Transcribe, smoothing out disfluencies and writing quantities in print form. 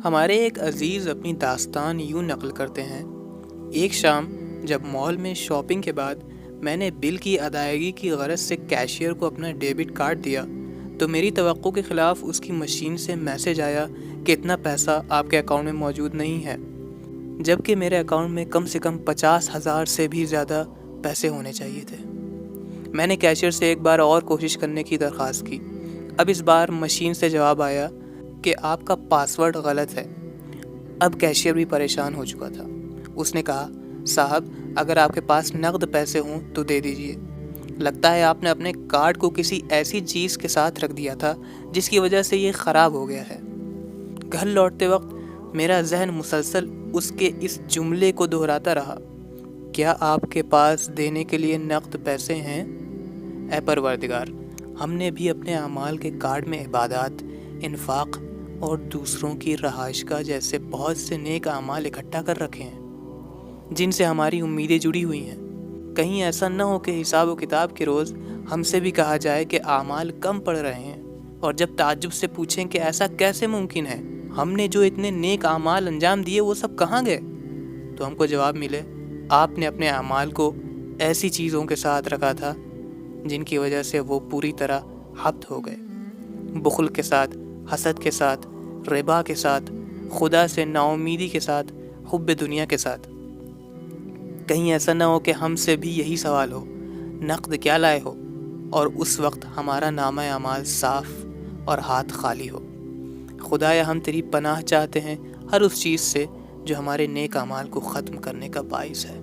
ہمارے ایک عزیز اپنی داستان یوں نقل کرتے ہیں: ایک شام جب مال میں شاپنگ کے بعد میں نے بل کی ادائیگی کی غرض سے کیشیئر کو اپنا ڈیبٹ کارڈ دیا تو میری توقع کے خلاف اس کی مشین سے میسج آیا کہ اتنا پیسہ آپ کے اکاؤنٹ میں موجود نہیں ہے، جبکہ میرے اکاؤنٹ میں کم سے کم 50,000 سے بھی زیادہ پیسے ہونے چاہیے تھے۔ میں نے کیشیئر سے ایک بار اور کوشش کرنے کی درخواست کی۔ اب اس بار مشین سے جواب آیا کہ آپ کا پاسورڈ غلط ہے۔ اب کیشیئر بھی پریشان ہو چکا تھا۔ اس نے کہا: صاحب، اگر آپ کے پاس نقد پیسے ہوں تو دے دیجئے۔ لگتا ہے آپ نے اپنے کارڈ کو کسی ایسی چیز کے ساتھ رکھ دیا تھا جس کی وجہ سے یہ خراب ہو گیا ہے۔ گھر لوٹتے وقت میرا ذہن مسلسل اس کے اس جملے کو دہراتا رہا: کیا آپ کے پاس دینے کے لیے نقد پیسے ہیں؟ اے پروردگار، ہم نے بھی اپنے اعمال کے کارڈ میں عبادات، انفاق اور دوسروں کی رہائش گاہ جیسے بہت سے نیک اعمال اکٹھا کر رکھے ہیں جن سے ہماری امیدیں جڑی ہوئی ہیں۔ کہیں ایسا نہ ہو کہ حساب و کتاب کے روز ہم سے بھی کہا جائے کہ اعمال کم پڑ رہے ہیں، اور جب تعجب سے پوچھیں کہ ایسا کیسے ممکن ہے، ہم نے جو اتنے نیک اعمال انجام دیے وہ سب کہاں گئے؟ تو ہم کو جواب ملے: آپ نے اپنے اعمال کو ایسی چیزوں کے ساتھ رکھا تھا جن کی وجہ سے وہ پوری طرح حبط ہو گئے۔ بخل کے ساتھ، حسد کے ساتھ، ربا کے ساتھ، خدا سے ناامیدی کے ساتھ، حب دنیا کے ساتھ۔ کہیں ایسا نہ ہو کہ ہم سے بھی یہی سوال ہو: نقد کیا لائے ہو؟ اور اس وقت ہمارا نامہ اعمال صاف اور ہاتھ خالی ہو۔ خدایا، ہم تیری پناہ چاہتے ہیں ہر اس چیز سے جو ہمارے نیک اعمال کو ختم کرنے کا باعث ہے۔